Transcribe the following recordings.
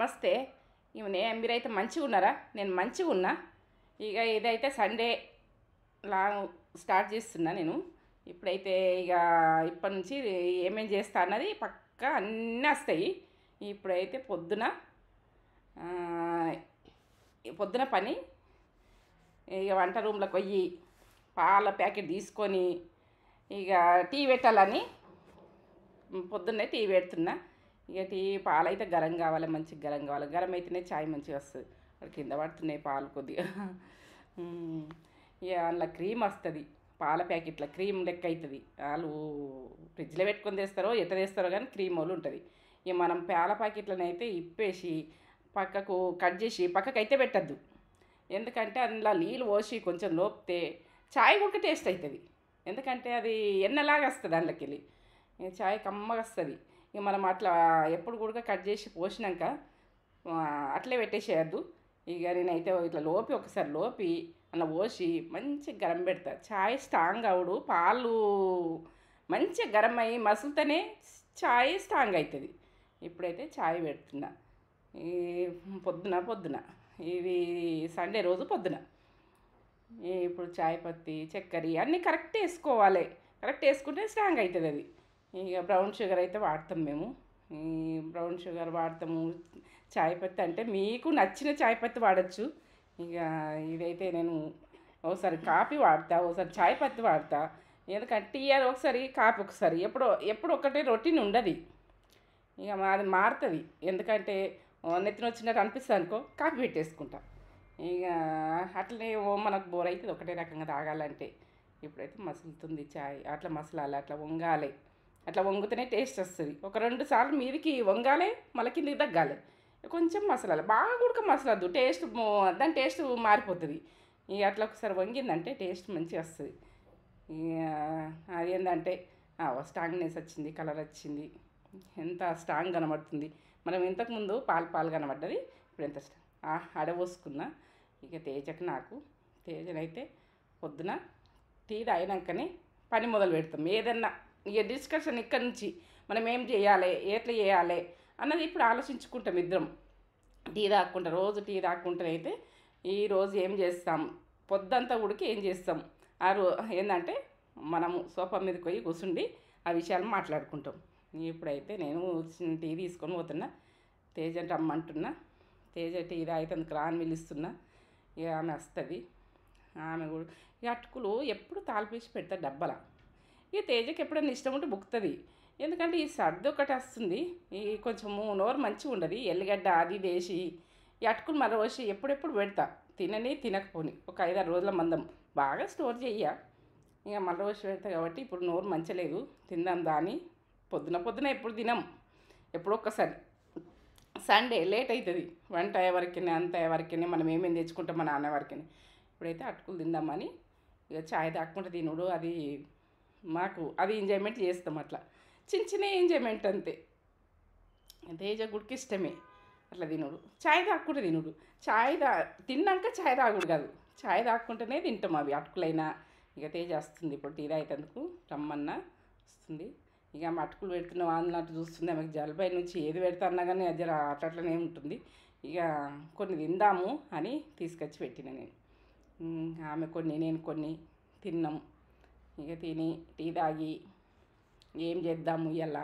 నమస్తే. మీరైతే మంచిగా ఉన్నారా? నేను మంచిగా ఉన్నా. ఇక ఇదైతే సండే లాంగ్ స్టార్ట్ చేస్తున్నా నేను. ఇప్పుడైతే ఇక ఇప్పటి నుంచి ఏమేం చేస్తా అన్నది పక్కా అన్నీ వస్తాయి. ఇప్పుడైతే పొద్దున పని ఇక వంట రూమ్లోకి పోయి పాల ప్యాకెట్ తీసుకొని ఇక టీ పెట్టాలని పొద్దున్నే టీ పెడుతున్నా. ఇక టీ పాలైతే గరం కావాలి, మంచిగా గరం కావాలి. గరం అయితేనే చాయ్ మంచిగా వస్తుంది. అక్కడ కింద పడుతున్నాయి పాలు కొద్దిగా. ఇక అందులో క్రీమ్ వస్తుంది. పాల ప్యాకెట్ల క్రీమ్ లెక్క అవుతుంది. వాళ్ళు ఫ్రిడ్జ్లో పెట్టుకొని తెస్తారో ఎట్ట తెస్తారో కానీ క్రీమ్ వాళ్ళు ఉంటుంది. ఇక మనం పాల ప్యాకెట్లను అయితే ఇప్పేసి పక్కకు కట్ చేసి పక్కకు అయితే పెట్టద్దు. ఎందుకంటే అందులో నీళ్ళు పోసి కొంచెం లోపితే చాయ్ కూడా టేస్ట్ అవుతుంది. ఎందుకంటే అది ఎన్నలాగా వస్తుంది అందులోకి వెళ్ళి. చాయ్ కమ్మగా వస్తుంది. ఇక మనం అట్లా ఎప్పుడు కూడా కట్ చేసి పోసినాక అట్లే పెట్టేసేయద్దు. ఇక నేనైతే ఇట్లా ఒకసారి లోపి అలా పోసి మంచిగా గరం పెడతా. చాయ్ స్ట్రాంగ్ అవుడు, పాలు మంచిగా గరం అయ్యి మసులుతూనే చాయ్ స్ట్రాంగ్ అవుతుంది. ఇప్పుడైతే చాయ్ పెడుతున్నా. ఈ పొద్దున ఇది సండే రోజు పొద్దున. ఇప్పుడు చాయ్ పత్తి చక్కెర అన్నీ కరెక్ట్ వేసుకోవాలి. కరెక్ట్ వేసుకుంటే స్ట్రాంగ్ అవుతుంది అది. ఇక బ్రౌన్ షుగర్ అయితే వాడతాం మేము. ఈ బ్రౌన్ షుగర్ వాడతాము. చాయ్ పత్తి అంటే మీకు నచ్చిన చాయ్ పత్తి వాడచ్చు. ఇక ఇదైతే నేను ఒకసారి కాఫీ వాడతా, ఒకసారి చాయ్ పత్తి వాడతా. ఎందుకంటే టీ ఒకసారి కాఫీ ఒకసారి ఎప్పుడు ఒకటే రొటీన్ ఉండదు. ఇక అది మారుతుంది. ఎందుకంటే నెత్తిన వచ్చినట్టు అనిపిస్తుంది అనుకో కాఫీ పెట్టేసుకుంటా. ఇక అట్లనే మనకు బోర్ అవుతుంది ఒకటే రకంగా తాగాలంటే. ఇప్పుడైతే మసులుతుంది చాయ్. అట్లా మసలాలి, అట్లా వంగాలి. అట్లా వంగుతూనే టేస్ట్ వస్తుంది. ఒక 2 సార్లు మీదికి వంగాలి, మళ్ళీ కిందికి తగ్గాలి. కొంచెం మసలాలి, బాగా కూడా మసలద్దు. దాని టేస్ట్ మారిపోతుంది. ఇక అట్లా ఒకసారి వంగిందంటే టేస్ట్ మంచిగా వస్తుంది. ఇక అది ఏంటంటే స్ట్రాంగ్నెస్ వచ్చింది, కలర్ వచ్చింది, ఎంత స్ట్రాంగ్ కనబడుతుంది. మనం ఇంతకుముందు పాలు కనబడ్డది, ఇప్పుడు ఎంత అడబోసుకున్నా. ఇక తేజకు నాకు తేజనైతే పొద్దున టీ తాగినాకనే పని మొదలు పెడతాం. ఏదన్నా ఇక డిస్కషన్ ఇక్కడ నుంచి మనం ఏం చేయాలి, ఎట్లా చేయాలి అన్నది ఇప్పుడు ఆలోచించుకుంటాం ఇద్దరం. టీ తాక్కుంటా, రోజు టీ తాక్కుంటేనైతే ఈరోజు ఏం చేస్తాం, పొద్దంతా ఉడికి ఏం చేస్తాం ఏంటంటే మనము సోఫా మీదకి పోయి కూర్చుండి ఆ విషయాలు మాట్లాడుకుంటాం. ఇప్పుడైతే నేను టీ తీసుకొని పోతున్నా. తేజని రమ్మంటున్నా. తేజ టీ తాగితే రాని పిలుస్తున్నా. ఇక ఆమె వస్తుంది. ఆమె కూడా ఇక అటుకులు ఎప్పుడు తాలిపేసి పెడతా డబ్బల. ఇక తేజకి ఎప్పుడైనా ఇష్టం ఉంటే బుక్కుతుంది. ఎందుకంటే ఈ సర్ది ఒకటి వస్తుంది, ఈ కొంచెము నోరు మంచిగా ఉండదు. ఎల్లిగడ్డ అది వేసి ఈ అటుకులు మరోసి ఎప్పుడెప్పుడు పెడతా. తినకపోని ఒక 5-6 రోజుల మందం బాగా స్టోర్ చెయ్య. ఇక మళ్ళీ రోజు పెడతా కాబట్టి ఇప్పుడు నోరు మంచలేదు. తిందాం దాని పొద్దున ఎప్పుడు తినం, ఎప్పుడు ఒక్కసారి. సండే లేట్ అవుతుంది వంట అయ్యేవరకే, అంత అయ్యేవరకే మనం ఏమేమి తెచ్చుకుంటాం మా నాన్న వరకే. ఇప్పుడైతే అటుకులు తిందామని ఇక చాయ్ తాక్కుంటే తినుడు అది మాకు అది ఎంజాయ్మెంట్ చేస్తాం. అట్లా చిన్న ఎంజాయ్మెంట్ అంతే. తేజ గుడికి ఇష్టమే అట్లా తినుడు. చాయ్ తాక్కుంటే తినుడు. తిన్నాక చాయ్ తాగుడు కాదు, చాయ్ తాక్కుంటేనే తింటాం అవి అటుకులైనా. ఇక తేజ వస్తుంది ఇప్పుడు టీ తాగేందుకు రమ్మన్నా వస్తుంది. ఇక ఆమె అటుకులు పెడుతున్నాం అన్నట్టు చూస్తుంది. ఆమెకు జలుబై నుంచి ఏది పెడతాన్నా కానీ అది అట్లనే ఉంటుంది. ఇక కొన్ని తిందాము అని తీసుకొచ్చి పెట్టిన నేను. ఆమె కొన్ని నేను కొన్ని తిన్నాం. ఇక తిని టీ తాగి ఏం చేద్దాము ఇలా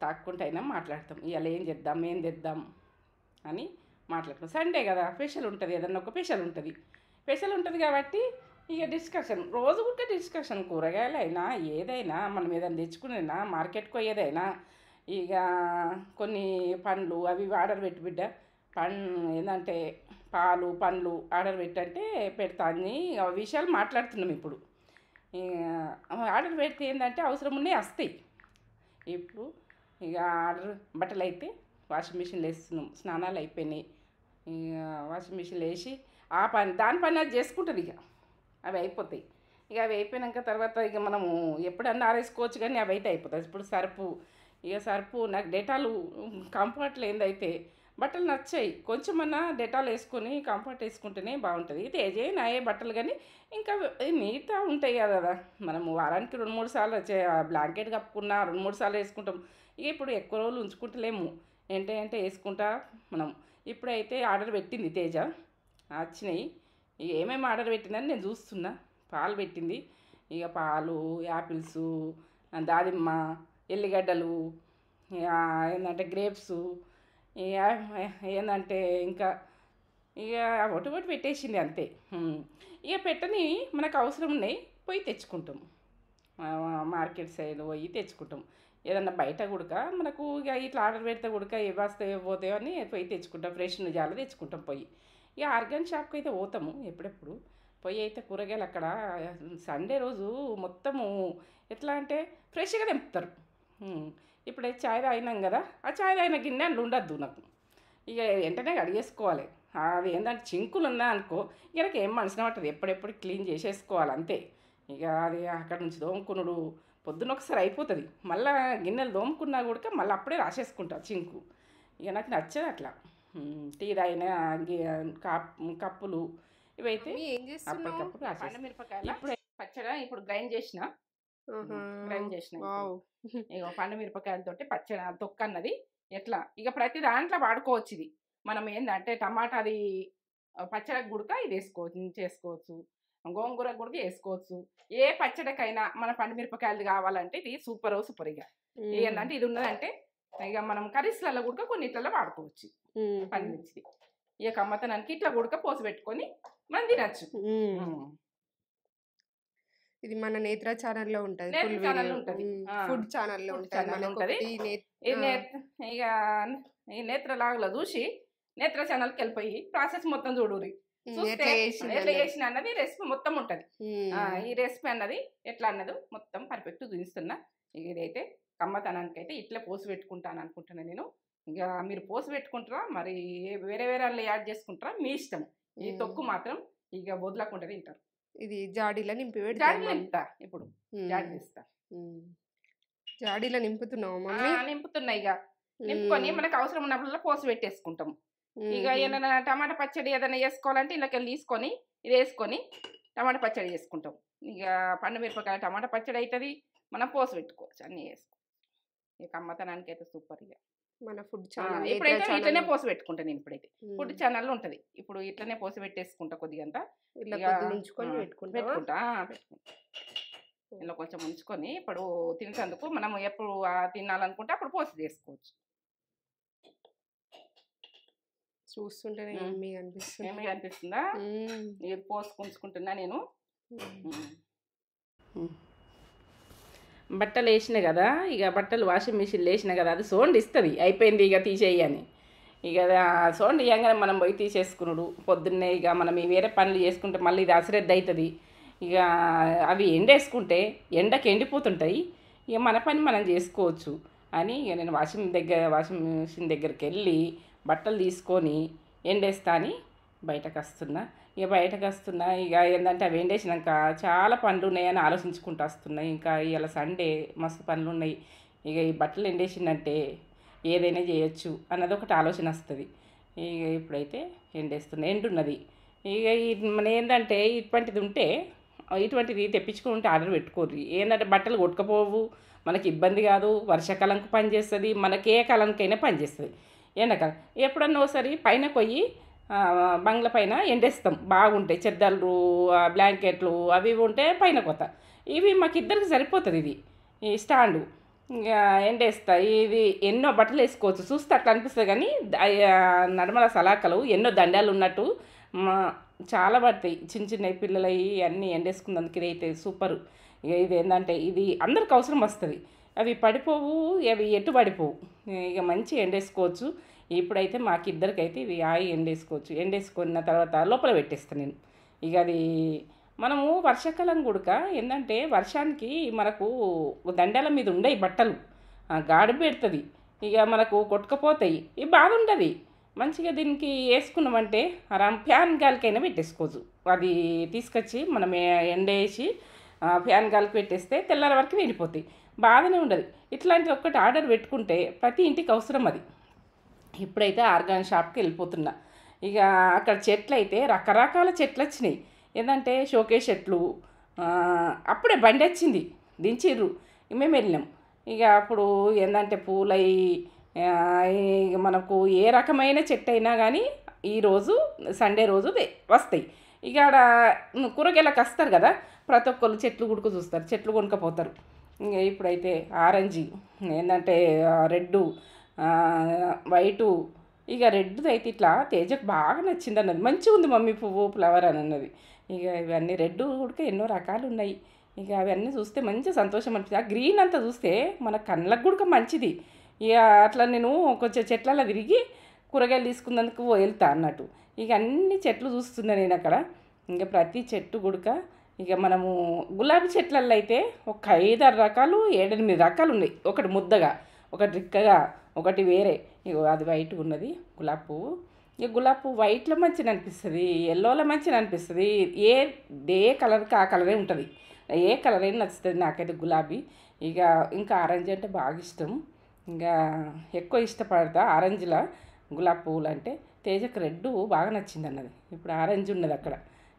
తాక్కుంటైనా మాట్లాడతాం. ఇవాళ ఏం తెద్దాం అని మాట్లాడతాం. సండే కదా, స్పెషల్ ఉంటుంది, ఏదన్నా ఒక స్పెషల్ ఉంటుంది కాబట్టి ఇక డిస్కషన్ రోజు కూడా డిస్కషన్. కూరగాయలైనా ఏదైనా మనం ఏదైనా తెచ్చుకునేనా మార్కెట్కి పోయేదైనా ఇక కొన్ని పండ్లు అవి ఆర్డర్ పెట్టి బిడ్డ ఏంటంటే పాలు పండ్లు ఆర్డర్ పెట్టంటే పెడతా అని విషయాలు మాట్లాడుతున్నాం ఇప్పుడు. ఆర్డర్ పెడితే ఏంటంటే అవసరం ఉన్నాయి వస్తాయి. ఇప్పుడు ఇక బట్టలు అయితే వాషింగ్ మిషన్లో వేస్తున్నాం. స్నానాలు అయిపోయినాయి. ఇక వాషింగ్ మిషన్లో వేసి దాని పని అది చేసుకుంటుంది. ఇక అవి అయిపోతాయి. ఇక అవి అయిపోయినాక తర్వాత ఇక మనము ఎప్పుడన్నా ఆరేసుకోవచ్చు కానీ అవి అయితే అయిపోతాయి. ఇప్పుడు సర్పు నాకు డెటాలు కంఫర్ట్లు ఏందైతే బట్టలు నచ్చాయి. కొంచెమన్నా డెటాల్ వేసుకొని కంఫర్ట్ వేసుకుంటేనే బాగుంటుంది. తేజే నాయే బట్టలు కానీ ఇంకా మిగతా ఉంటాయి కదా, మనము వారానికి 2-3 సార్లు బ్లాంకెట్ కప్పుకున్నా 2-3 సార్లు వేసుకుంటాం. ఇక ఇప్పుడు ఎక్కువ రోజులు ఉంచుకుంటలేము. అంటే వేసుకుంటా మనం. ఇప్పుడైతే ఆర్డర్ పెట్టింది తేజ, వచ్చినాయి. ఇక ఏమేమి ఆర్డర్ పెట్టిందని నేను చూస్తున్నా. పాలు పెట్టింది, ఇక పాలు, యాపిల్సు, దానిమ్మ, ఎల్లిగడ్డలు, ఇక ఏంటంటే గ్రేప్సు, ఇక ఏంటంటే ఇంకా ఇక ఒకటి ఒకటి పెట్టేసింది అంతే. ఇక పెట్టని మనకు అవసరం ఉన్నాయి పోయి తెచ్చుకుంటాం. మార్కెట్ సైడ్ పోయి తెచ్చుకుంటాం. ఏదన్నా బయట గుడక మనకు ఇక ఇట్లా ఆర్డర్ పెడితే గుడక ఏ వస్తాయో పోతాయో అని పోయి తెచ్చుకుంటాం. ఫ్రెష్ నిజాలు తెచ్చుకుంటాం పోయి. ఇక ఆర్గాన్ షాప్కి అయితే పోతాము ఎప్పుడెప్పుడు. పోయి అయితే కూరగాయలు అక్కడ సండే రోజు మొత్తము ఎట్లా అంటే ఫ్రెష్గా తెంపుతారు. ఇప్పుడైతే చాయ్ తాగినాం కదా, ఆ చాయ్ తాగిన గిన్నె అందులో ఉండద్దు నాకు. ఇక వెంటనే కడిగేసుకోవాలి. అది ఏంటంటే చింకులు ఉన్నా అనుకో, ఇక నాకు ఏం మనసున పట్టదు, ఎప్పుడెప్పుడు క్లీన్ చేసేసుకోవాలి అంతే. ఇక అది అక్కడ నుంచి దోముకునుడు పొద్దున ఒకసారి అయిపోతుంది. మళ్ళీ గిన్నెలు దోముకున్నా కూడా మళ్ళీ అప్పుడే రాసేసుకుంటా చింకు. ఇక నాకు నచ్చదు అట్లా. టీ తాగిన కప్పులు ఇవైతే ఏం చేస్తున్నావు? అప్పటికప్పుడు రాసేస్తాను. మిరపకాయలు ఇప్పుడు పచ్చడి ఇప్పుడు గ్రైండ్ చేసిన. ఇక పండు మిరపకాయలతోటి పచ్చడి తొక్క అన్నది ఎట్లా ఇక ప్రతి దాంట్లో వాడుకోవచ్చు. ఇది మనం ఏంటంటే టమాటాది పచ్చడి గుడక ఇది చేసుకోవచ్చు, గోంగూర గుడక వేసుకోవచ్చు. ఏ పచ్చడికైనా మన పండు మిరపకాయలు కావాలంటే ఇది సూపర్. ఇక ఏంటంటే ఇది ఉన్నదంటే ఇక మనం కర్రీస్లలో గుడక కొన్నిట్లలో వాడుకోవచ్చు పండించి. ఇక కమ్మతనానికి ఇట్లా గుడక పోసి పెట్టుకొని మనం తినచ్చు. ఇది మన నేత్ర ఛానల్లో ఉంటుంది, ఫుడ్ ఛానల్లో ఉంటుంది. ఇక ఈ నేత్ర లాగులో చూసి నేత్ర ఛానల్కి వెళ్ళిపోయి ప్రాసెస్ మొత్తం చూడురి. ఎట్లా చేసిన అన్నది రెసిపీ మొత్తం ఉంటుంది. ఈ రెసిపీ అన్నది ఎట్లా అన్నది మొత్తం పర్ఫెక్ట్ చూపిస్తున్నా. ఇదైతే కమ్మతనానికి అయితే ఇట్లా పోసి పెట్టుకుంటాను అనుకుంటున్నాను నేను. ఇక మీరు పోసి పెట్టుకుంటారా మరి వేరే వేరే వాళ్ళు యాడ్ చేసుకుంటారా మీ ఇష్టం. ఈ తొక్కు మాత్రం ఇక వదలకుండా తింటారు. ఇది జాడీలో నింపి నింపుతా. ఇప్పుడు జాడీ తీస్తా. జాడీలో నింపుతున్నావు? నింపుతున్నా. ఇక నింపుకొని మనకు అవసరం ఉన్నప్పుడు పోసి పెట్టేసుకుంటాం. ఇక ఏదైనా టమాటా పచ్చడి ఏదైనా వేసుకోవాలంటే ఇంట్లోకి వెళ్ళి తీసుకొని ఇది వేసుకొని టమాటా పచ్చడి చేసుకుంటాం. ఇక పండు మిరపకాయ టమాటా పచ్చడి అవుతుంది, మనం పోసి పెట్టుకోవచ్చు, అన్నీ వేసుకోవచ్చు. ఇక అమ్మతనానికి అయితే సూపర్. ఇక మన ఫుడ్ ఛానల్ ఇప్పుడైతే ఇట్లనే పోసి పెట్టుకుంటాను నేను. ఇప్పుడైతే ఫుడ్ ఛానల్ ఉంటుంది, ఇప్పుడు ఇట్లనే పోసి పెట్టేసుకుంటా. కొద్దిగంతా పెట్టుకుంటా. ఇందులో కొంచెం ఉంచుకొని ఇప్పుడు తినేందుకు మనం ఎప్పుడు తినాలనుకుంటే అప్పుడు పోసి చేసుకోవచ్చు. చూస్తుంటేనే ఏమి అనిపిస్తుందా? ఇది పోసుకుంటున్నా నేను. బట్టలు వేసిన కదా, ఇక బట్టలు వాషింగ్ మిషన్లో వేసిన కదా, అది సౌండ్ ఇస్తుంది అయిపోయింది ఇక తీసేయని. ఇక సౌండ్ ఇవ్వగానే మనం పోయి తీసేసుకున్నాడు పొద్దున్నే. ఇక మనం ఈ వేరే పనులు చేసుకుంటే మళ్ళీ ఇది అశ్రద్ధ అవుతుంది. ఇక అవి ఎండేసుకుంటే ఎండకి ఎండిపోతుంటాయి. ఇక మన పని మనం చేసుకోవచ్చు అని ఇక నేను వాషింగ్ మిషన్ దగ్గరికి వెళ్ళి బట్టలు తీసుకొని ఎండేస్తా అని బయటకు వస్తున్నా. ఇక ఏంటంటే అవి ఎండేసినాక చాలా పనులు ఉన్నాయని ఆలోచించుకుంటూ వస్తున్నాయి. ఇంకా ఇలా సండే మస్తు పనులు ఉన్నాయి. ఇక ఈ బట్టలు ఎండేసిందంటే ఏదైనా చేయొచ్చు అన్నది ఒకటి ఆలోచన వస్తుంది. ఇక ఇప్పుడైతే ఎండున్నది. ఇక మన ఏంటంటే ఇటువంటిది ఉంటే ఇటువంటిది తెప్పించుకుంటే ఆర్డర్ పెట్టుకోరు. ఏంటంటే బట్టలు కొట్టుకపోవు, మనకి ఇబ్బంది కాదు, వర్షాకాలంకు పనిచేస్తుంది, మనకి ఏ కాలంకైనా పనిచేస్తుంది. ఎండాకాలం ఎప్పుడన్నా ఒకసారి పైన పోయి బంగ్లా పైన ఎండేస్తాం, బాగుంటాయి చెద్దలు, బ్లాంకెట్లు అవి ఉంటే పైన కొత్త. ఇవి మాకు ఇద్దరికి సరిపోతుంది. ఇది ఈ స్టాండు ఇక ఎండేస్తా. ఇది ఎన్నో బట్టలు వేసుకోవచ్చు, చూస్తే అట్లా అనిపిస్తుంది. కానీ నర్మల సలాకలు ఎన్నో దండాలు ఉన్నట్టు చాలా పడతాయి. చిన్న పిల్లలవి అన్నీ ఎండేసుకున్నందుకు ఇది అయితే సూపరు. ఇక ఇది ఏంటంటే ఇది అందరికి అవసరం వస్తుంది. అవి పడిపోవు, అవి ఎటు పడిపోవు. ఇక మంచి ఎండేసుకోవచ్చు. ఇప్పుడైతే మాకిద్దరికైతే ఇవి ఎండేసుకున్న తర్వాత లోపల పెట్టేస్తాను నేను. ఇక అది మనము వర్షాకాలం కూడక ఏంటంటే వర్షానికి మనకు దండాల మీద ఉండయి బట్టలు, గాడి పెడుతుంది, ఇక మనకు కొట్టుకపోతాయి. ఇవి బాధ ఉండదు. మంచిగా దీనికి వేసుకున్నామంటే ఫ్యాన్ గాలికైనా పెట్టేసుకోవచ్చు. అది తీసుకొచ్చి మనం ఎండేసి ఫ్యాన్ గాలికి పెట్టేస్తే తెల్లారి వరకు నిండిపోతాయి, బాధనే ఉండదు. ఇట్లాంటిది ఒక్కటి ఆర్డర్ పెట్టుకుంటే ప్రతి ఇంటికి అవసరం అది. ఇప్పుడైతే ఆర్గాన్ షాప్కి వెళ్ళిపోతున్నా. ఇక అక్కడ చెట్లు అయితే రకరకాల చెట్లు వచ్చినాయి. ఏంటంటే షోకేస్ చెట్లు. అప్పుడే బండి వచ్చింది, దించిర్రు, మేము వెళ్ళినాం. ఇక అప్పుడు ఏంటంటే పూలవి ఇక మనకు ఏ రకమైన చెట్టు అయినా కానీ ఈరోజు సండే రోజు వస్తాయి. ఇక ఆడ కూరగాయలకు వస్తారు కదా, ప్రతి ఒక్కరు చెట్లు గుడుకు చూస్తారు, చెట్లు కొనుక్కపోతారు. ఇంకా ఇప్పుడైతే ఆరెంజ్ ఏంటంటే రెడ్డు వైటు. ఇక రెడ్ది అయితే ఇట్లా తేజకు బాగా నచ్చింది అన్నది, మంచిగా ఉంది మమ్మీ పువ్వు ఫ్లవర్ అని అన్నది. ఇక ఇవన్నీ రెడ్డు కూడా ఎన్నో రకాలు ఉన్నాయి. ఇక అవన్నీ చూస్తే మంచి సంతోషం అనిపిస్తుంది. ఆ గ్రీన్ అంతా చూస్తే మన కళ్ళకు కూడా మంచిది. ఇక అట్లా నేను కొంచెం చెట్లలో తిరిగి కూరగాయలు తీసుకున్నందుకు వెళ్తా అన్నట్టు. ఇక అన్ని చెట్లు చూస్తున్నా నేను అక్కడ. ఇంకా ప్రతి చెట్టు గుడక ఇక మనము గులాబీ చెట్లల్లో అయితే ఒక 5-6 రకాలు 7-8 రకాలు ఉన్నాయి. ఒకటి ముద్దగా, ఒకటి రిక్కగా, ఒకటి వేరే. ఇక అది వైట్గా ఉన్నది గులాబీ పువ్వు. ఇక గులాబీ పువ్వు వైట్లో మంచిగా అనిపిస్తుంది, ఎల్లోలో మంచిగా అనిపిస్తుంది. ఏ కలర్కి ఆ కలరే ఉంటుంది, ఏ కలర్ అయినా నచ్చుతుంది నాకైతే గులాబీ. ఇక ఇంకా ఆరెంజ్ అంటే బాగా ఇష్టం. ఇంకా ఎక్కువ ఇష్టపడతా ఆరెంజ్లో గులాబీ పువ్వులు అంటే. తేజకు రెడ్ బాగా నచ్చింది అన్నది. ఇప్పుడు ఆరెంజ్ ఉన్నది అక్కడ,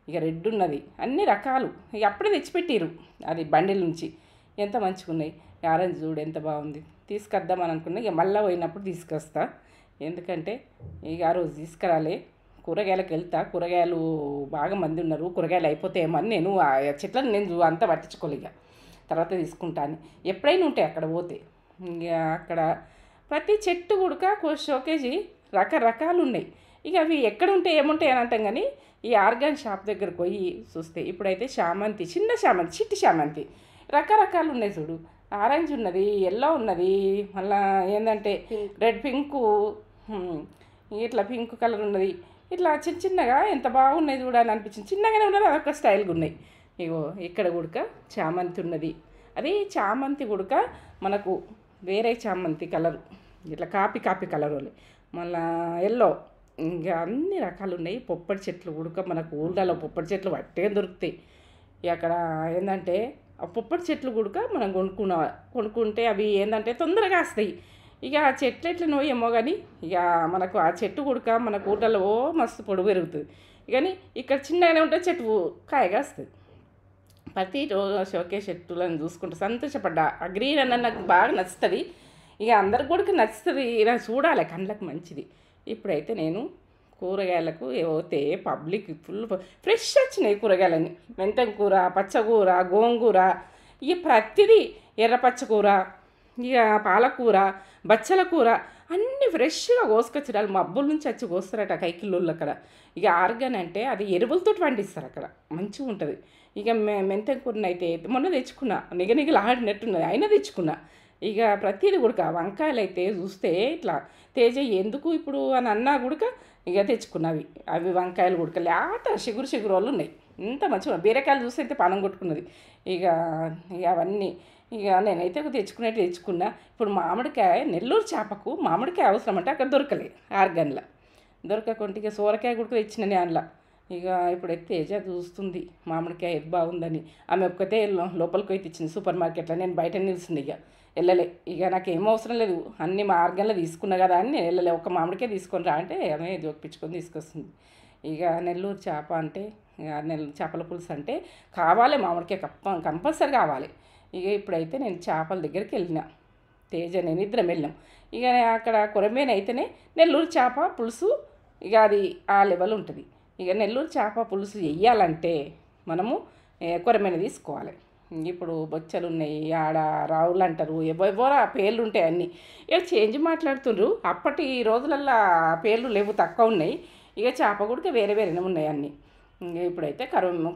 ఇక రెడ్ ఉన్నది, అన్ని రకాలు. ఇక అప్పుడే తెచ్చిపెట్టిరు అది బండిల నుంచి. ఎంత మంచిగా ఉన్నాయి. ఆరెంజ్ చూడు ఎంత బాగుంది. తీసుకొద్దామని అనుకున్నా, ఇక మళ్ళీ పోయినప్పుడు తీసుకొస్తా. ఎందుకంటే ఇక ఆ రోజు తీసుకురాలే, కూరగాయలకు వెళ్తా. కూరగాయలు బాగా మంది ఉన్నారు, కూరగాయలు అయిపోతాయేమని నేను ఆ చెట్లను నేను అంతా పట్టించుకోలే. ఇక తర్వాత తీసుకుంటాను. ఎప్పుడైనా ఉంటాయి అక్కడ పోతే. ఇక అక్కడ ప్రతి చెట్టు కూడా షోకేజీ రకరకాలు ఉన్నాయి. ఇక అవి ఎక్కడ ఉంటాయి ఏముంటాయి అని అంటాం, కానీ ఈ ఆర్గాన్ షాప్ దగ్గరకు పోయి చూస్తే ఇప్పుడైతే చామంతి, చిన్న చామంతి, చిట్టి చామంతి రకరకాలు ఉన్నాయి చూడు. ఆరెంజ్ ఉన్నది, ఎల్లో ఉన్నది, మళ్ళీ ఏంటంటే రెడ్, పింకు, ఇట్లా పింక్ కలర్ ఉన్నది. ఇట్లా చిన్న చిన్నగా ఎంత బాగున్నాయి చూడాలని అనిపించింది. చిన్నగానే ఉన్నది, అదొక స్టైల్గా ఉన్నాయి. ఇగో ఇక్కడ గుడక చామంతి ఉన్నది. అది చామంతి గుడక మనకు వేరే చామంతి కలరు, ఇట్లా కాపీ కలర్ వాళ్ళు, మళ్ళా ఎల్లో. ఇంకా అన్ని రకాలు ఉన్నాయి. పొప్పడి చెట్లు ఉడక మనకు ఊళ్ళలో పొప్పడి చెట్లు వట్టే దొరుకుతాయి. అక్కడ ఏంటంటే ఆ పొప్పడి చెట్లు కూడా మనం కొనుక్కుంటే అవి ఏంటంటే తొందరగా వస్తాయి. ఇక ఆ చెట్లు ఎట్లనో ఏమో కానీ ఇక మనకు ఆ చెట్టు కూడా మన ఊళ్ళలో మస్తు పొడుగు పెరుగుతుంది. కానీ ఇక్కడ చిన్నగానే ఉంటే చెట్టు కాయగా వస్తుంది. ప్రతి షోకే చెట్టులను చూసుకుంటూ సంతోషపడ్డా. ఆ గ్రీన్ అన్న నాకు బాగా నచ్చుతుంది. ఇక అందరికి కూడా నచ్చుతుంది, ఇలా చూడాలి, కళ్ళకి మంచిది. ఇప్పుడైతే నేను కూరగాయలకు పోతే పబ్లిక్ ఫుల్ ఫ్రెష్ వచ్చినాయి కూరగాయలన్నీ. మెంతం కూర, పచ్చకూర, గోంగూర, ఇక ప్రతిదీ, ఎర్ర పచ్చకూర, ఇక పాలకూర, బచ్చల కూర అన్నీ ఫ్రెష్గా కోసుకొచ్చిరాలు. మబ్బుల నుంచి వచ్చి కోస్తారట కైకిల్లోళ్ళు అక్కడ. ఇక ఆర్గాన్ అంటే అది ఎరువులతో పండిస్తారు అక్కడ, మంచిగా ఉంటుంది. ఇక మెంతం కూరని అయితే మొన్న తెచ్చుకున్నా, నిగనిగలు ఆడినట్టున్నది అయినా తెచ్చుకున్నా. ఇక ప్రతిదీ గుడక వంకాయలు అయితే చూస్తే ఇట్లా తేజ ఎందుకు ఇప్పుడు అని అన్నా గుడక ఇక తెచ్చుకున్నవి. అవి వంకాయలు గుడక లేత చిగురు వాళ్ళు ఉన్నాయి, ఇంత మంచిగా. బీరకాయలు చూస్తే అయితే పానం కొట్టుకున్నది. ఇక అవన్నీ ఇక నేనైతే తెచ్చుకున్నా. ఇప్పుడు మామిడికాయ, నెల్లూరు చేపకు మామిడికాయ అవసరం అంటే అక్కడ దొరకలే, ఆర్గాన్లో దొరకకుంటే ఇక సోరకాయ గుడక తెచ్చినని అందులో. ఇక ఇప్పుడైతే తేజ చూస్తుంది మామిడికాయ ఎంత బాగుందని. ఆమె ఒక్కతే లోపలికి పోయి తెచ్చింది సూపర్ మార్కెట్లో. నేను బయట నిలుస్తుంది, ఇక వెళ్ళలే. ఇక నాకేం అవసరం లేదు, అన్ని మార్గంలో తీసుకున్నా కదా అని నేను వెళ్ళలే. ఒక మామిడికాయ తీసుకొని రా అంటే ఆమె జోకిపించుకొని తీసుకొస్తుంది. ఇక నెల్లూరు చేప అంటే, చేపల పులుసు అంటే కావాలి, మామిడికాయ కంపల్సరీ కావాలి. ఇక ఇప్పుడైతే నేను చేపల దగ్గరికి వెళ్ళిన, తేజ నేను ఇద్దరం వెళ్ళాం. ఇక అక్కడ కొరమేన అయితేనే నెల్లూరు చేప పులుసు, ఇక అది ఆ లెవెల్ ఉంటుంది. ఇక నెల్లూరు చేప పులుసు వేయాలంటే మనము కొరమేన తీసుకోవాలి. ఇప్పుడు బొచ్చలు ఉన్నాయి, ఆడ రావులు అంటారు, ఎవరో పేర్లు ఉంటాయి అన్నీ. ఇక చేంజ్ మాట్లాడుతుండ్రు. అప్పటి రోజులల్లో పేర్లు లేవు, తక్కువ ఉన్నాయి. ఇక చేప కూడా వేరే వేరేనే ఉన్నాయి అన్నీ. ఇప్పుడైతే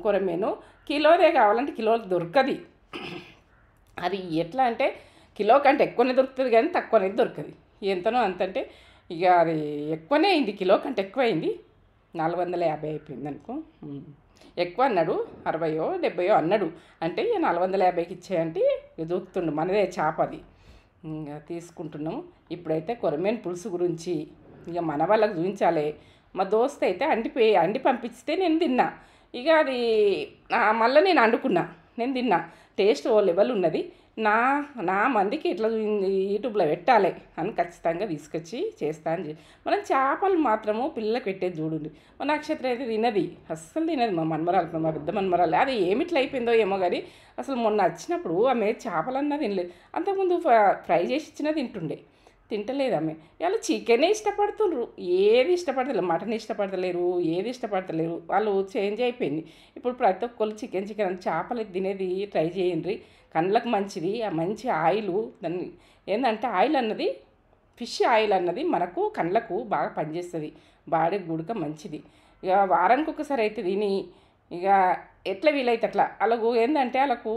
కొరమేను కిలోదే కావాలంటే కిలోకి దొరకది. అది ఎట్లా అంటే కిలో కంటే ఎక్కువనే దొరుకుతుంది, కానీ తక్కువనే దొరకదు. ఎంతనో అంతంటే ఇక అది ఎక్కువనే అయింది, కిలో కంటే ఎక్కువ అయింది. 450 అయిపోయింది అనుకో. ఎక్కువ అన్నాడు, 60 70 అన్నాడు. అంటే 450కి ఇచ్చేయంటే దొరుకుతుండు, మనదే చేప అది. ఇంకా తీసుకుంటున్నాము. ఇప్పుడైతే కొరమేను పులుసు గురించి ఇక మన వాళ్ళకి చూపించాలి. మా దోస్త్ అయితే అండి పంపిస్తే నేను తిన్నా. ఇక అది మళ్ళీ నేను వండుకున్నా, నేను తిన్నా. టేస్ట్ ఓ లెవెల్ ఉన్నది. నా మందికి ఇట్లా యూట్యూబ్లో పెట్టాలి అని ఖచ్చితంగా తీసుకొచ్చి చేస్తాను. మనం చేపలు మాత్రము పిల్లలకు పెట్టేది చూడండి. మా నక్షత్రం అయితే తినది, అస్సలు తినది. మా మన్మరాలు, మా పెద్ద మన్మరాలు, అది ఏమిట్లా అయిపోయిందో ఏమో కానీ అసలు మొన్న వచ్చినప్పుడు ఆమె చేపలన్నా తినలేదు. అంతకుముందు ఫ్రై చేసి ఇచ్చినా తింటుండే. తింటలేదు ఆమె. వాళ్ళు చికెనే ఇష్టపడుతుండ్రు. ఏది ఇష్టపడతలేరు. మటన్ ఇష్టపడతలేరు. ఏది ఇష్టపడతలేరు. వాళ్ళు చేంజ్ అయిపోయింది. ఇప్పుడు ప్రతి ఒక్కళ్ళు చికెన్ చికెన్ అని చేపలు తినేది ట్రై చేయండి. కళ్ళకు మంచిది. ఆ మంచి ఆయిలు దాన్ని ఏంటంటే ఆయిల్ అన్నది ఫిష్ ఆయిల్ అన్నది మనకు కళ్ళకు బాగా పనిచేస్తుంది. బాడీ గుడక మంచిది. ఇక వారానికి ఒకసారి అయితే తిని ఇక ఎట్లా వీలైతే అట్లా అలాగూ ఏంటంటే వాళ్ళకు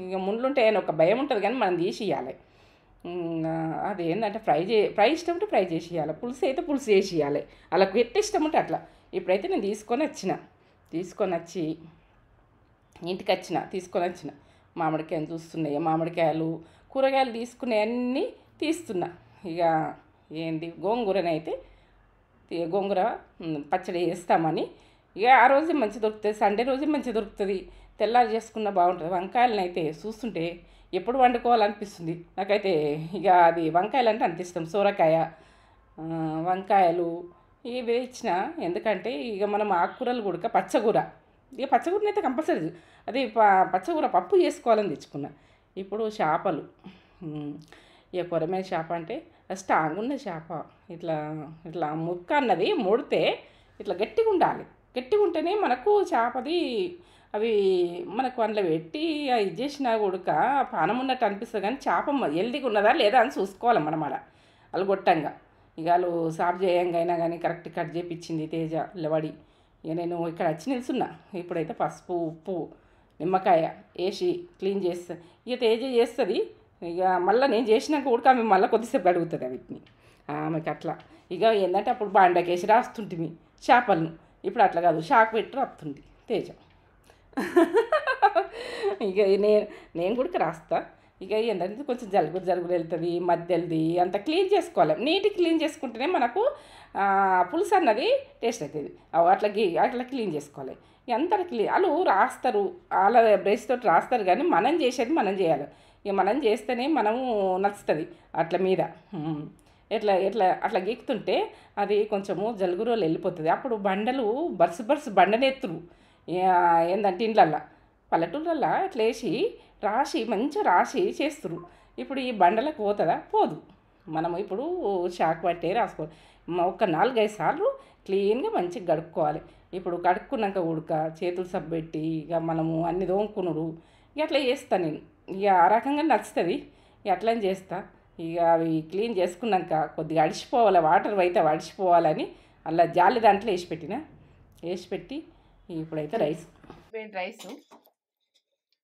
ఇక ముళ్ళుంటాయని ఒక భయం ఉంటుంది కానీ మనం తీసి ఇవ్వాలి. అదేంటంటే ఫ్రై ఇష్టం ఉంటే ఫ్రై చేసి ఇవ్వాలి. పులుసు అయితే పులుసు చేసి ఇవ్వాలి. వాళ్ళకు ఎట్ట ఇష్టం ఉంటే అట్లా. ఇప్పుడైతే నేను తీసుకొని వచ్చి ఇంటికి తీసుకొని వచ్చిన మామిడికాయలు చూస్తున్నాయి. మామిడికాయలు కూరగాయలు తీసుకునేవన్నీ తీస్తున్నా. ఇక ఏంది గోంగూరనైతే గోంగూర పచ్చడి వేస్తామని ఇక ఆ రోజే మంచి దొరుకుతుంది. సండే రోజే మంచి దొరుకుతుంది. తెల్లారి చేసుకున్న బాగుంటుంది. వంకాయలను అయితే చూస్తుంటే ఎప్పుడు వండుకోవాలనిపిస్తుంది నాకైతే. ఇక అది వంకాయలు అంటే అంత ఇష్టం. సోరకాయ వంకాయలు ఇవి ఇచ్చిన. ఎందుకంటే ఇక మనం ఆకుకూరలు కూడా పచ్చకూర ఇక పచ్చకూరని అయితే కంపల్సరీ అది పచ్చకూర పప్పు చేసుకోవాలని తెచ్చుకున్నా. ఇప్పుడు చేపలు ఇక కొరమైన చేప అంటే స్ట్రాంగ్ ఉన్న చేప ఇట్లా ఇట్లా ముక్క అన్నది ముడితే ఇట్లా గట్టిగా ఉండాలి. గట్టిగా ఉంటేనే మనకు చేపది అవి మనకు అందులో పెట్టి ఇది చేసినా కూడా పానం ఉన్నట్టు అనిపిస్తుంది. కానీ చేప హెల్దీగా ఉన్నదా లేదా అని చూసుకోవాలి మనం అలా వాళ్ళు గొట్టంగా. ఇక వాళ్ళు సాఫ్ చేయంగా అయినా కానీ కరెక్ట్ కట్ చేయించింది తేజ నిలబడి. ఇక నేను ఇక్కడ వచ్చి నిల్చున్నా. ఇప్పుడైతే పసుపు ఉప్పు నిమ్మకాయ వేసి క్లీన్ చేస్తా. ఇక తేజ చేస్తుంది. ఇక మళ్ళీ నేను చేసినాక కూడా ఆమె మళ్ళీ కొద్దిసేపు అడుగుతుంది వీటిని ఆమెకి అట్లా. ఇక ఏంటంటే అప్పుడు బాండకేసి రాస్తుంటిమి చేపలను. ఇప్పుడు అట్లా కాదు షాక్ పెట్టి రాస్తుంది తేజ. ఇక నేను కూడా రాస్తా. ఇక ఏంటంటే కొంచెం జలుబులు వెళ్తుంది. మధ్యది అంత క్లీన్ చేసుకోవాలి. నీట్గా క్లీన్ చేసుకుంటేనే మనకు పులుసు అన్నది టేస్ట్ అవుతుంది. అట్లా క్లీన్ చేసుకోవాలి. ఎంత వాళ్ళు రాస్తారు. వాళ్ళ బ్రష్ తోటి రాస్తారు కానీ మనం చేసేది మనం చేయాలి. ఇక మనం చేస్తేనే మనము నచ్చుతుంది అట్లా మీద. ఎట్లా అట్లా గీకుతుంటే అది కొంచెము జలుగురోలు వెళ్ళిపోతుంది. అప్పుడు బండలు బరుసు బండనెత్తురు ఏంటంటే ఇండ్లల్లో పల్లెటూళ్ళల్లో ఇట్లా వేసి మంచిగా రాసి చేస్తురు. ఇప్పుడు ఈ బండలకు పోతుందా? పోదు. మనము ఇప్పుడు షాక్ పట్టే రాసుకోవాలి. ఒక 4-5 సార్లు క్లీన్గా మంచిగా కడుక్కోవాలి. ఇప్పుడు కడుక్కున్నాక ఉడక చేతులు సబ్బు పెట్టి ఇక మనము అన్ని దోముకునుడు ఇక అట్లా చేస్తాను నేను. ఇక ఆ రకంగా నచ్చుతుంది. ఇక అట్లని చేస్తా. ఇక అవి క్లీన్ చేసుకున్నాక కొద్దిగా అడిచిపోవాలి. వాటర్ అయితే అడిచిపోవాలని అలా జాలి దాంట్లో వేసి పెట్టి ఇప్పుడైతే రైస్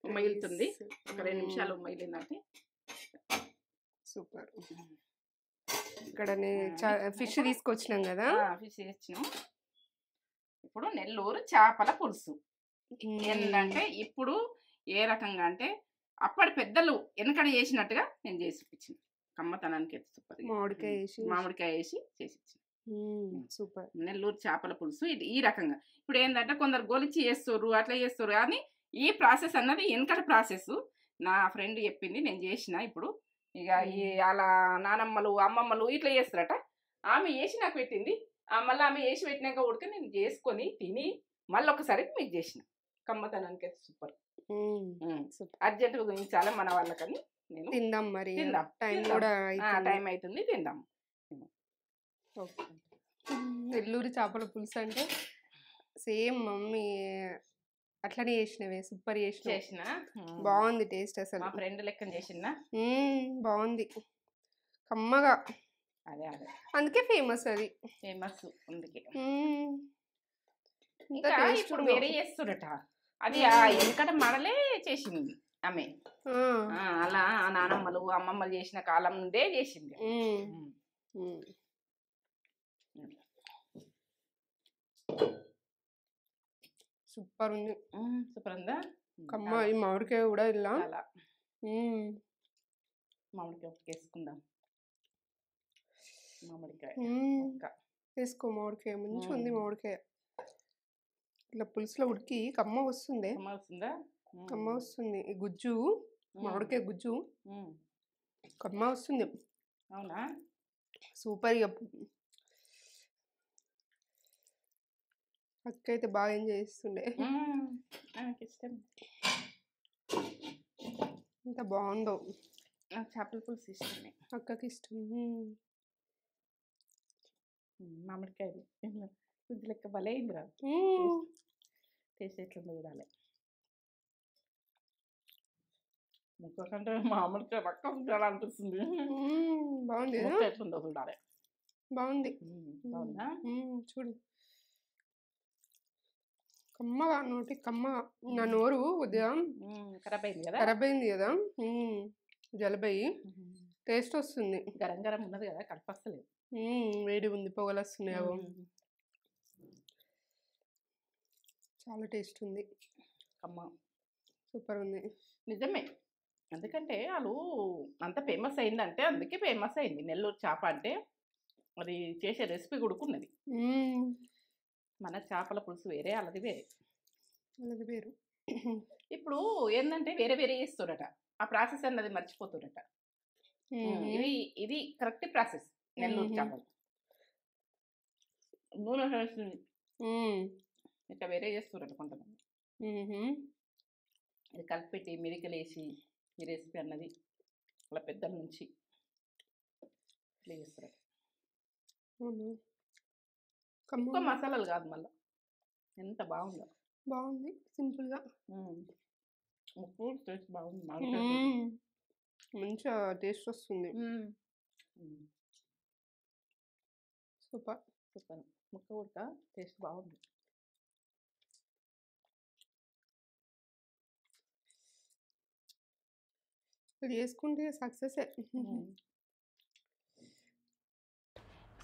మగిలుతుంది. ఒక 2 నిమిషాలు మగిలిందంటే సూపర్. ఇక్కడ ఫిష్ తీసుకొచ్చినాం కదా. ఫిష్ తెచ్చినాం. ఇప్పుడు నెల్లూరు చేపల పులుసు ఏంటంటే ఇప్పుడు ఏ రకంగా అంటే అప్పటి పెద్దలు వెనకడ చేసినట్టుగా నేను చేసి ఇచ్చిన. కమ్మతనానికి సూపర్. మామిడికాయ వేసి చేసి ఇచ్చిన. సూపర్. నెల్లూరు చేపల పులుసు ఇది ఈ రకంగా. ఇప్పుడు ఏంటంటే కొందరు గొలిచి చేస్తారు అట్లా చేస్తారు. కానీ ఈ ప్రాసెస్ అన్నది వెనకటి ప్రాసెస్. నా ఫ్రెండ్ చెప్పింది నేను చేసిన. ఇప్పుడు ఇక ఈ అలా నానమ్మలు అమ్మమ్మలు ఇట్లా చేస్తారట. ఆమె వేసి నాకు పెట్టింది. మళ్ళీ ఆమె వేసి పెట్టినాక ఉడికి నేను చేసుకొని తిని మళ్ళీ ఒకసారి మీకు చేసిన. కమ్మతనానికి అయితే సూపర్. అర్జెంటుగా గురించాలి మన వాళ్ళకని నేను తిందాం. మరి టైం అవుతుంది తిందాం. నెల్లూరు చేపల పులుసు అంటే సేమ్ మమ్మీ అట్లనే చేసినవే. సూపర్ చేసిన. బాగుంది టేస్ట్. అసలు మా ఫ్రెండ్ లెక్కన చేసిన. బాగుంది కమ్మగా. అదే అందుకే ఫేమస్. అది ఫేమస్ అందుకే. ఇప్పుడు వేరే చేస్తురట. అది వెనకట మడలే చేసింది ఆమె. అలా నానమ్మలు అమ్మమ్మలు చేసిన కాలం నుండే చేసింది. సూపర్ ఉంది. సూపర్ ఉందా కమ్మ. ఈ మామిడికాయ కూడా ఇలా మామిడికాయ వేసుకుందాం. మామిడికాయ వేసుకో. మామిడికాయ మంచిగా ఉంది. మామిడికాయ ఇట్లా పులుసులో ఉడికి కమ్మ వస్తుంది. కమ్మ వస్తుంది. ఈ గుజ్జు మామిడికాయ గుజ్జు కమ్మ వస్తుంది. అవునా? సూపర్. ఇక అక్క అయితే బాగా ఎంజాయ్ చేస్తుండే. ఎంత బాగుందో. చేపల పులుసు ఇష్టమే. అక్కకి ఇష్టం. మామిడికాయలు పులుసు లెక్క భలే అయిందిరా. టేస్ట్ ఎట్లుందో చూడాలి. ముక్క కంటే మామిడికాయ పక్క అనిపిస్తుంది. బాగుంది కదా, ముక్క ఎట్లుందో చూడాలి. బాగుంది. బాగుందా? చూడు కమ్మగా, నోటి కమ్మగా. నా నోరు కొద్దిగా ఖరాబ్ అయింది కదా, ఖరాబ్ అయింది కదా, జలుబయ్యి. టేస్ట్ వస్తుంది. గరం గరం ఉన్నది కదా, కలపస్తలేదు. వేడి ఉంది, పొగలు వస్తున్నాయి. అవు చాలా టేస్ట్ ఉంది. కమ్మ సూపర్ ఉంది. నిజమే. ఎందుకంటే వాళ్ళు అంత ఫేమస్ అయిందంటే అందుకే ఫేమస్ అయింది నెల్లూరు చేప అంటే. అది చేసే రెసిపీ కొడుకున్నది. మన చేపల పులుసు వేరే, వాళ్ళది వేరే. వాళ్ళది వేరు. ఇప్పుడు ఏంటంటే వేరే వేరే చేస్తారట, ఆ ప్రాసెస్ అన్నది మర్చిపోతారట. ఇది కరెక్ట్ ప్రాసెస్ నెల్లూరు చేపలు. నూనె వేస్తుంది ఇట్లా వేరే చేస్తారట కొంతమంది. ఇది కలిపెట్టి మిరికలు వేసి ఈ రెసిపీ అన్నది అలా పెద్దల నుంచి ఇట్లా చేస్తారట. ఒక్క మసాలాలు కాదు, మళ్ళీ ఎంత బాగుందో. బాగుంది సింపుల్గా. ముక్కు టేస్ట్ బాగుంది. మంచిగా టేస్ట్ వస్తుంది. Super super. ముక్క ఉడక టేస్ట్ బాగుంది. ఇది చేసుకుంటే సక్సెస్.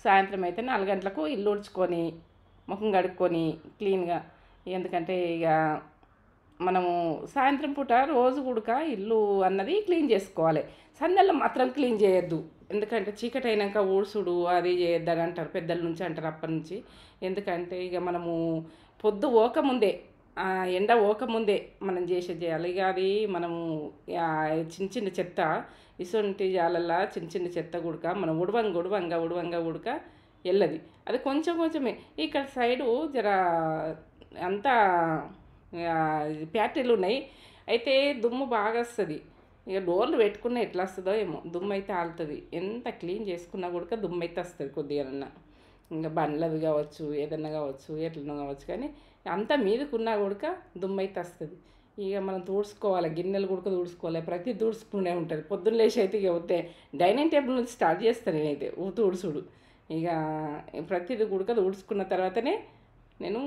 సాయంత్రం అయితే 4 గంటలకు ఇల్లు ఉడ్చుకొని ముఖం కడుక్కొని క్లీన్గా, ఎందుకంటే ఇక మనము సాయంత్రం పూట రోజు కూడక ఇల్లు అన్నది క్లీన్ చేసుకోవాలి. సందెల్లో మాత్రం క్లీన్ చేయొద్దు, ఎందుకంటే చీకటి అయినాక ఊడ్చుడు అది చేయొద్దని అంటారు, పెద్దల నుంచి అంటారు అప్పటి నుంచి. ఎందుకంటే ఇక మనము పొద్దు ఓకముందే, ఎండ ఓకముందే మనం చేయాలి. ఇక అది మనము చిన్న చిన్న చెత్త ఇసుంటి జాలల్లా చిన్న చిన్న చెత్త గుడక మనం ఉడవంగా వెళ్ళది. అది కొంచెం కొంచెమే. ఇక్కడ సైడు జర అంతా ఫ్యాక్టరీలు ఉన్నాయి, అయితే దుమ్ము బాగా వస్తుంది. ఇక డోర్లు పెట్టుకున్న ఎట్లా వస్తుందో ఏమో, దుమ్ము అయితే ఆలుతుంది. ఎంత క్లీన్ చేసుకున్నా కూడా దుమ్ము అయితే వస్తుంది కొద్దిగా. ఇంకా బండ్లవి కావచ్చు, ఏదన్నా కావచ్చు, ఎట్లనో కావచ్చు, కానీ అంతా మీదకున్నా కూడా దుమ్ము అయితే వస్తుంది. ఇక మనం తుడుచుకోవాలి, గిన్నెలు కూడా తుడుచుకోవాలి, ప్రతి తుడుచుకునే ఉంటుంది. పొద్దున్న లేచి అయితే ఇక వస్తే డైనింగ్ టేబుల్ నుంచి స్టార్ట్ చేస్తాను నేనైతే తుడుచుడు. ఇక ప్రతిదీ కూడా తుడుచుకున్న తర్వాతనే నేను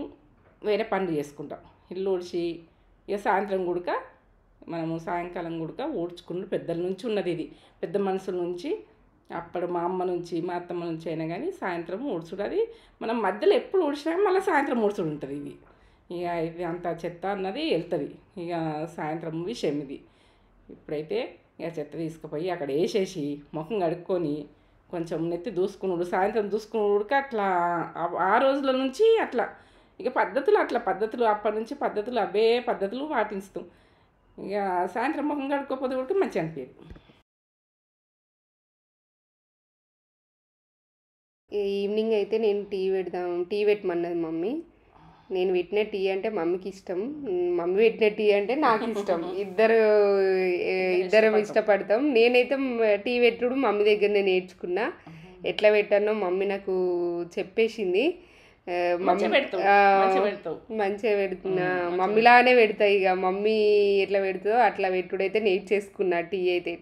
వేరే పనులు చేసుకుంటాను. ఇల్లు ఊడ్చి ఇక సాయంత్రం కూడా మనము సాయంకాలం కూడా ఊడ్చుకున్న పెద్దల నుంచి ఉన్నది. ఇది పెద్ద మనుషుల నుంచి, అప్పుడు మా అమ్మ నుంచి మా అత్తమ్మ నుంచి అయినా కానీ సాయంత్రం ఊడ్చుడు. అది మనం మధ్యలో ఎప్పుడు ఊడ్చినా మళ్ళీ సాయంత్రం ఊడ్చుడు ఉంటుంది. ఇది ఇక ఇది అంత చెత్త అన్నది వెళ్తుంది. ఇక సాయంత్రం విషయం ఇది. ఇప్పుడైతే ఇక చెత్త తీసుకుపోయి అక్కడ వేసేసి ముఖం కడుక్కొని కొంచెం నెత్తి దూసుకున్నాడు, సాయంత్రం దూసుకున్నాడు. అట్లా ఆ రోజుల నుంచి అట్లా ఇక పద్ధతులు అప్పటి నుంచి పద్ధతులు అవే పద్ధతులు పాటిస్తాం. ఇక సాయంత్రం ముఖం కడుక్కోపోతే కూడా మంచిగా అనిపించదు. ఈవినింగ్ అయితే నేను టీ పెట్టమన్నది మమ్మీ. నేను పెట్టిన టీ అంటే మమ్మీకి ఇష్టం, మమ్మీ పెట్టిన టీ అంటే నాకు ఇష్టం. ఇద్దరం ఇష్టపడతాం. నేనైతే టీ పెట్టుడు మమ్మీ దగ్గర నేను నేర్చుకున్నా. ఎట్లా పెట్టానో మమ్మీ నాకు చెప్పేసింది. మంచిగా పెడుతున్నా, మమ్మీలానే పెడతా. ఇక మమ్మీ ఎట్లా పెడుతుందో అట్లా పెట్టుడైతే నేర్చేసుకున్నా.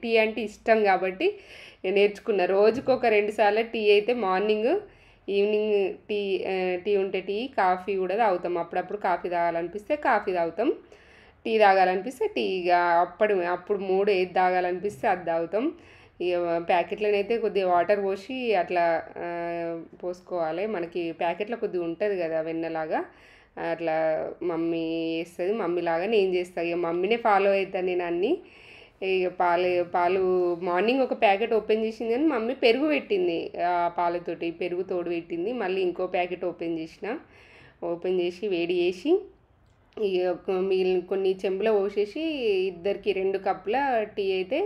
టీ అంటే ఇష్టం కాబట్టి నేర్చుకున్నా. రోజుకొక 2 సార్లు టీ అయితే మార్నింగ్ ఈవినింగ్ టీ ఉంటే టీ, కాఫీ కూడా తాగుతాం. అప్పుడప్పుడు కాఫీ తాగాలనిపిస్తే కాఫీ తాగుతాం, టీ తాగాలనిపిస్తే టీ. ఇక అప్పుడు 3 ఏది తాగాలనిపిస్తే అది తాగుతాం. ఇక ప్యాకెట్లనైతే కొద్దిగా వాటర్ పోసి అట్లా పోసుకోవాలి. మనకి ప్యాకెట్లో కొద్దిగా ఉంటుంది కదా వెన్నలాగా, అట్లా మమ్మీ వేస్తుంది. మమ్మీలాగా నేను చేస్తాను. ఇక మమ్మీనే ఫాలో అవుతాను నేను అన్నీ. ఇక పాలు మార్నింగ్ ఒక ప్యాకెట్ ఓపెన్ చేసింది, కానీ మమ్మీ పెరుగు పెట్టింది. పాలతోటి పెరుగు తోడు పెట్టింది. మళ్ళీ ఇంకో ప్యాకెట్ ఓపెన్ చేసి వేడి చేసి ఇక మిగిలిన కొన్ని చెంబులో పోసేసి ఇద్దరికి 2 కప్పుల టీ అయితే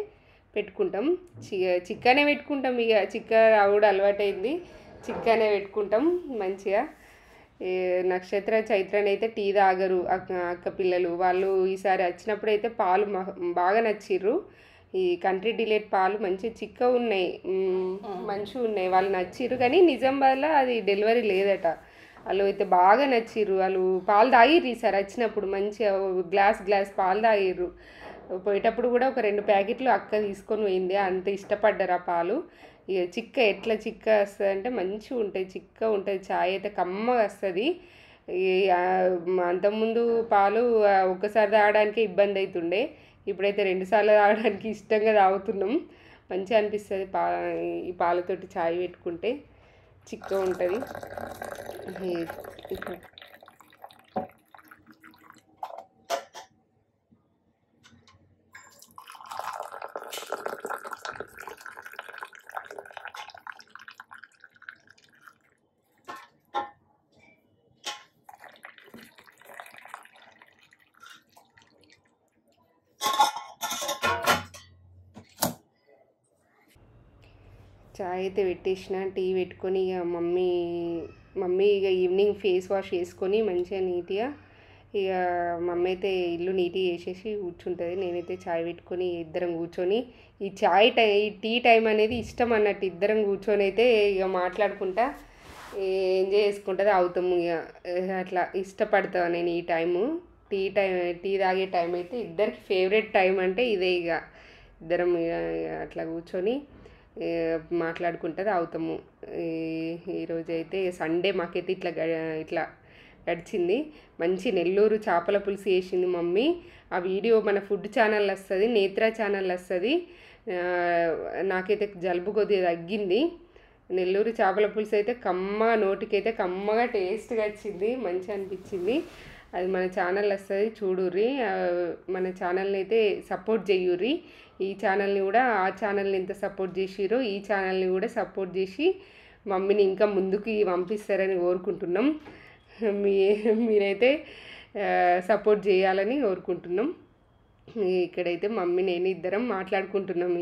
పెట్టుకుంటాం. చిక్కనే పెట్టుకుంటాం. ఇక చిక్క కూడా అలవాటైంది, చిక్కనే పెట్టుకుంటాం మంచిగా. నక్షత్ర చైత్రని అయితే టీ తాగరు అక్క పిల్లలు. వాళ్ళు ఈసారి వచ్చినప్పుడు అయితే పాలు బాగా నచ్చిర్రు. ఈ కంట్రీ డిలేట్ పాలు మంచిగా చిక్కగా ఉన్నాయి, మంచిగా ఉన్నాయి. వాళ్ళు నచ్చిర్రు కానీ నిజామాబాద్లో అది డెలివరీ లేదట. వాళ్ళు అయితే బాగా నచ్చిర్రు. వాళ్ళు పాలు తాగిర్రు ఈసారి వచ్చినప్పుడు, మంచిగా గ్లాస్ పాలు తాగిర్రు. పోయేటప్పుడు కూడా ఒక 2 ప్యాకెట్లు అక్క తీసుకొని పోయింది. అంత ఇష్టపడ్డారు ఆ పాలు. ఇక ఎట్లా చిక్క వస్తుంది అంటే మంచిగా ఉంటాయి, చిక్క ఉంటుంది. చాయ్ అయితే కమ్మగా వస్తుంది. అంతకుముందు పాలు ఒక్కసారి తాగడానికి ఇబ్బంది అవుతుండే, ఇప్పుడైతే 2 సార్లు తాగడానికి ఇష్టంగా తాగుతున్నాం. మంచిగా అనిపిస్తుంది ఈ పాలతోటి చాయ్ పెట్టుకుంటే, చిక్కగా ఉంటుంది. చాయ్ అయితే పెట్టేసిన, టీ పెట్టుకొని ఇక మమ్మీ ఇక ఈవినింగ్ ఫేస్ వాష్ చేసుకొని మంచిగా నీట్గా ఇక మమ్మీ అయితే ఇల్లు నీట్గా చేసేసి కూర్చుంటుంది. నేనైతే చాయ్ పెట్టుకొని ఇద్దరం కూర్చొని ఈ టీ టైం అనేది ఇష్టం అన్నట్టు, ఇద్దరం కూర్చొని అయితే ఇక మాట్లాడుకుంటా ఎంజాయ్ చేసుకుంటుంది అవుతాము. ఇక అట్లా ఇష్టపడతాను నేను ఈ టైము. టీ తాగే టైం అయితే ఇద్దరికి ఫేవరెట్ టైం అంటే ఇదే. ఇక ఇద్దరం అట్లా కూర్చొని మాట్లాడుకుంటుంది అవుతాము. ఈరోజు అయితే సండే మాకైతే ఇట్లా గడిచింది. మంచి నెల్లూరు చేపల పులుసు వేసింది మమ్మీ. ఆ వీడియో మన ఫుడ్ ఛానల్ వస్తుంది, నేత్ర ఛానల్ వస్తుంది. నాకైతే జలుబు కొద్దిగా తగ్గింది. నెల్లూరు చేపల పులుసు అయితే నోటికైతే కమ్మగా టేస్ట్గా వచ్చింది, మంచిగా అనిపించింది. అది మన ఛానల్ వస్తుంది, చూడుర్రి. మన ఛానల్ని అయితే సపోర్ట్ చేయుర్రి. ఈ ఛానల్ని కూడా ఆ ఛానల్ని ఎంత సపోర్ట్ చేసిరో ఈ ఛానల్ని కూడా సపోర్ట్ చేసి మమ్మీని ఇంకా ముందుకు పంపిస్తారని కోరుకుంటున్నాం. మీరైతే సపోర్ట్ చేయాలని కోరుకుంటున్నాం. ఇక్కడైతే మమ్మీ నేను ఇద్దరం మాట్లాడుకుంటున్నాం.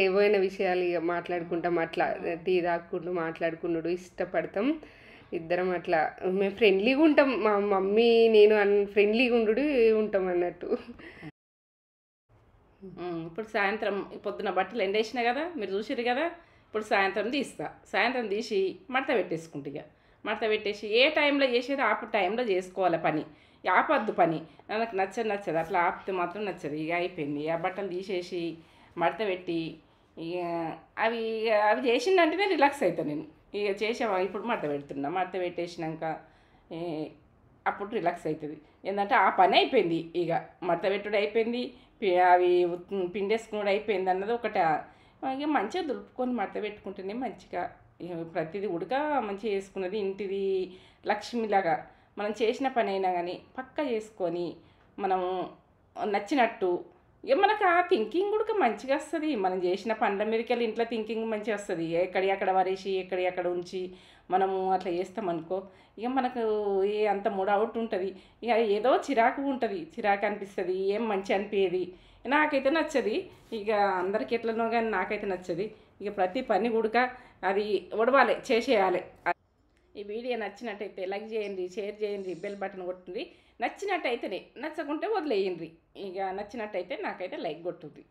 ఏవైనా విషయాలు ఇక మాట్లాడుకుంటాం. అట్లా టీ తాక్కుంటూ మాట్లాడుకున్నాడు ఇష్టపడతాం ఇద్దరం. అట్లా మేము ఫ్రెండ్లీగా ఉంటాం, మా మమ్మీ నేను ఫ్రెండ్లీగా ఉంటాం అన్నట్టు. ఇప్పుడు సాయంత్రం పొద్దున బట్టలు ఎండేసినా కదా, మీరు చూసిరు కదా. ఇప్పుడు సాయంత్రం సాయంత్రం తీసి మడత పెట్టేసుకుంటా. ఇక మడత పెట్టేసి ఏ టైంలో చేసేది ఆ టైంలో చేసుకోవాలి పని, ఆపద్దు పని. నాకు నచ్చదు అట్లా ఆపితే మాత్రం నచ్చదు. ఇక అయిపోయింది. ఆ బట్టలు తీసేసి మడత పెట్టి ఇక అవి చేసిందంటేనే రిలాక్స్ అవుతాను నేను. ఇక ఇప్పుడు మడత పెట్టేసినాక అప్పుడు రిలాక్స్ అవుతుంది. ఏంటంటే ఆ పని అయిపోయింది. ఇక మడత పెట్టుడు అయిపోయింది, అవి పిండేసుకున్నాడు అయిపోయింది అన్నది ఒకటి. ఇక మంచిగా దులుపుకొని మడత పెట్టుకుంటేనే మంచిగా ప్రతిదీ మంచిగా చేసుకున్నది. ఇంటిది లక్ష్మిలాగా మనం చేసిన పని అయినా కానీ పక్కా చేసుకొని మనము నచ్చినట్టు ఇక మనకు ఆ థింకింగ్ కూడా మంచిగా వస్తుంది. మనం చేసిన పనుల మీదకి వెళ్ళి ఇంట్లో థింకింగ్ మంచిగా వస్తుంది. ఎక్కడి వరేసి ఎక్కడి ఉంచి మనము అట్లా చేస్తామనుకో, ఇక మనకు అంత మూడ్ అవుట్ ఉంటుంది. ఇక ఏదో చిరాకు ఉంటుంది, చిరాకు అనిపిస్తుంది, ఏం మంచి అనిపించేది. నాకైతే నచ్చది. ఇక అందరికి ఎట్లనో కానీ నాకైతే నచ్చది. ఇక ప్రతి పని కూడా అది ఒడవాలి, చేసేయాలి. ఈ వీడియో నచ్చినట్టయితే లైక్ చేయండి, షేర్ చేయండి, బెల్ బటన్ కొట్టండి. నచ్చినట్టయితేనే, నచ్చకుంటే వదిలేయండి. ఇక నచ్చినట్టయితే నాకైతే లైక్ కొట్టుద్ది.